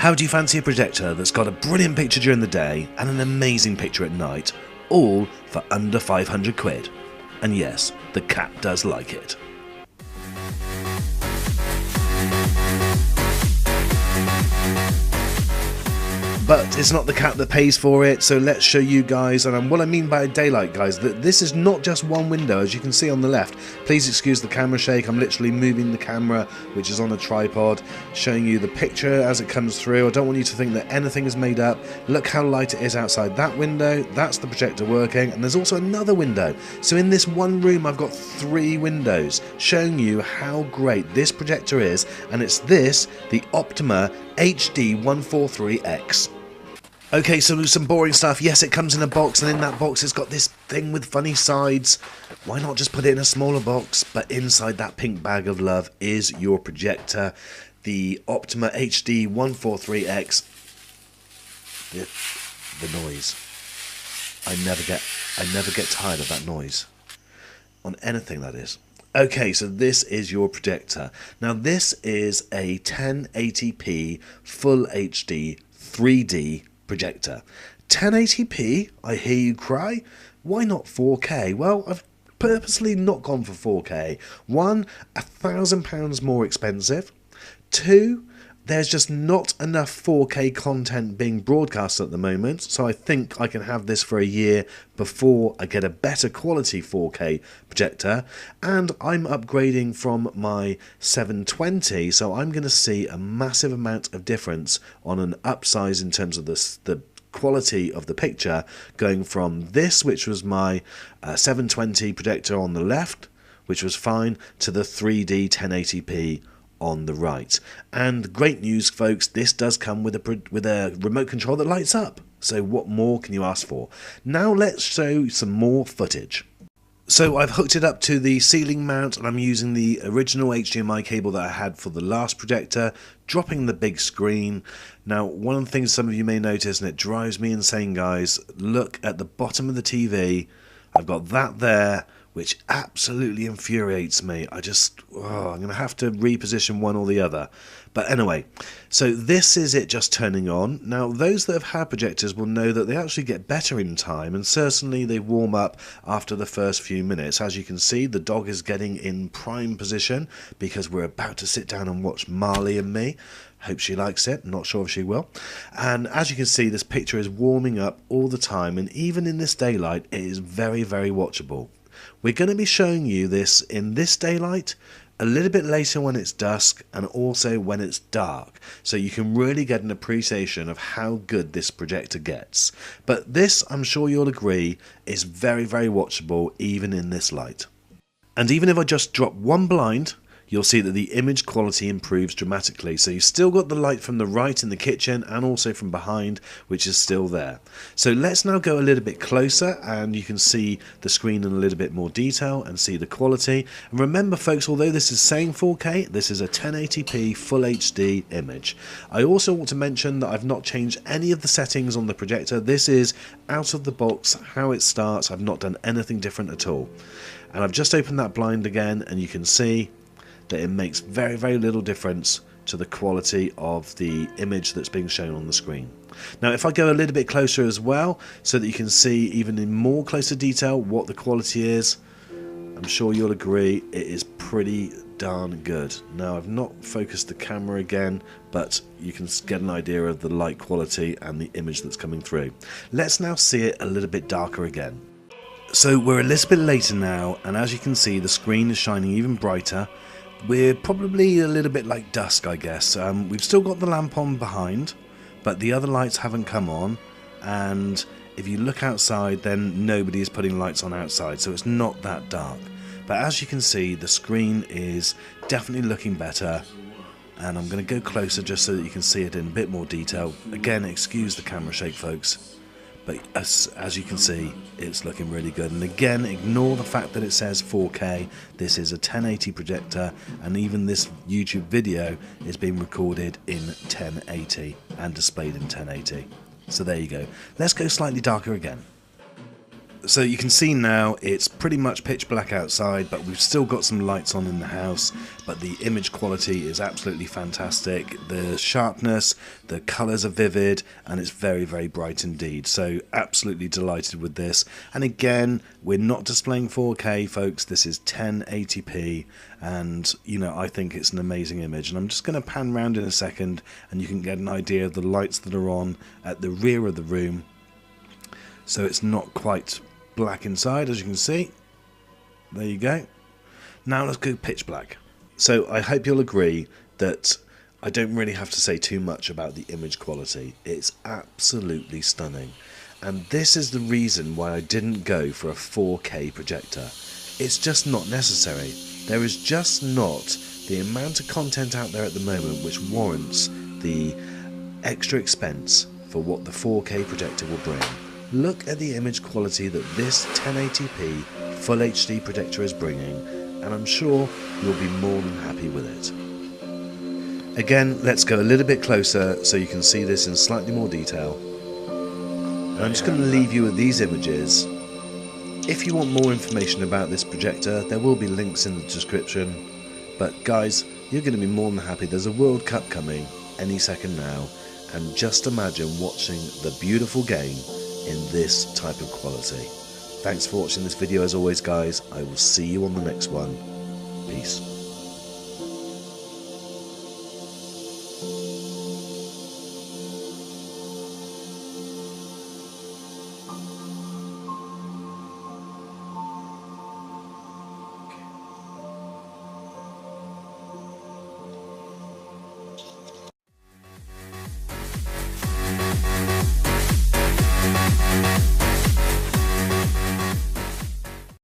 How do you fancy a projector that's got a brilliant picture during the day and an amazing picture at night, all for under 500 quid? And yes, the cat does like it. But it's not the cat that pays for it, so let's show you guys, and what I mean by daylight, guys, that this is not just one window, as you can see on the left. Please excuse the camera shake, I'm literally moving the camera, which is on a tripod, showing you the picture as it comes through. I don't want you to think that anything is made up. Look how light it is outside that window, that's the projector working, and there's also another window. So in this one room I've got 3 windows, showing you how great this projector is, and it's this, the Optima HD 143X. Okay, so some boring stuff. Yes, it comes in a box, and in that box it's got this thing with funny sides. Why not just put it in a smaller box? But inside that pink bag of love is your projector, the Optima HD 143X. The noise. I never get tired of that noise. On anything, that is. Okay, so this is your projector. Now this is a 1080p Full HD 3D projector. 1080p, I hear you cry. Why not 4K? Well, I've purposely not gone for 4K. 1, £1,000 more expensive. 2, there's just not enough 4K content being broadcast at the moment, so I think I can have this for a year before I get a better quality 4K projector. And I'm upgrading from my 720, so I'm going to see a massive amount of difference on an upsize in terms of the quality of the picture, going from this, which was my 720 projector on the left, which was fine, to the 3D 1080p on the right. And great news, folks, this does come with a remote control that lights up. So what more can you ask for? Now let's show some more footage. So I've hooked it up to the ceiling mount, and I'm using the original HDMI cable that I had for the last projector, dropping the big screen. Now, one of the things some of you may notice, and it drives me insane, guys, look at the bottom of the TV. I've got that there, which absolutely infuriates me. I'm going to have to reposition one or the other. But anyway, so this is it just turning on. Now, those that have had projectors will know that they actually get better in time, and certainly they warm up after the first few minutes. As you can see, the dog is getting in prime position because we're about to sit down and watch Marley and Me. Hope she likes it, not sure if she will. And as you can see, this picture is warming up all the time, and even in this daylight, it is very, very watchable. We're going to be showing you this in this daylight, a little bit later when it's dusk, and also when it's dark, so you can really get an appreciation of how good this projector gets. But this, I'm sure you'll agree, is very, very watchable even in this light. And even if I just drop one blind, you'll see that the image quality improves dramatically. So you've still got the light from the right in the kitchen and also from behind, which is still there. So let's now go a little bit closer, and you can see the screen in a little bit more detail and see the quality. And remember, folks, although this is saying 4K, this is a 1080p Full HD image. I also want to mention that I've not changed any of the settings on the projector. This is out of the box, how it starts. I've not done anything different at all. And I've just opened that blind again, and you can see that it makes very, very little difference to the quality of the image that's being shown on the screen. Now, if I go a little bit closer as well, so that you can see even in more closer detail what the quality is, I'm sure you'll agree it is pretty darn good. Now, I've not focused the camera again, but you can get an idea of the light quality and the image that's coming through. Let's now see it a little bit darker again. So we're a little bit later now, and as you can see, the screen is shining even brighter. We're probably a little bit like dusk, I guess. We've still got the lamp on behind, but the other lights haven't come on, and if you look outside, then nobody is putting lights on outside, so it's not that dark. But as you can see, the screen is definitely looking better, and I'm going to go closer just so that you can see it in a bit more detail. Again, excuse the camera shake, folks. But as you can see, it's looking really good. And again, ignore the fact that it says 4K. This is a 1080 projector, and even this YouTube video is being recorded in 1080 and displayed in 1080. So there you go. Let's go slightly darker again. So you can see now it's pretty much pitch black outside, but we've still got some lights on in the house, but the image quality is absolutely fantastic. The sharpness, the colours are vivid, and it's very, very bright indeed. So absolutely delighted with this. And again, we're not displaying 4K, folks. This is 1080p, and you know, I think it's an amazing image. And I'm just going to pan around in a second, and you can get an idea of the lights that are on at the rear of the room. So it's not quite black inside, as you can see. There you go. Now let's go pitch black. So I hope you'll agree that I don't really have to say too much about the image quality. It's absolutely stunning. And this is the reason why I didn't go for a 4K projector. It's just not necessary. There is just not the amount of content out there at the moment which warrants the extra expense for what the 4K projector will bring. Look at the image quality that this 1080p Full HD projector is bringing, and I'm sure you'll be more than happy with it. Again, let's go a little bit closer so you can see this in slightly more detail. And I'm just going to leave you with these images. If you want more information about this projector, there will be links in the description. But guys, you're going to be more than happy. There's a World Cup coming any second now, and just imagine watching the beautiful game in this type of quality. Thanks for watching this video as always, guys. I will see you on the next one. Peace.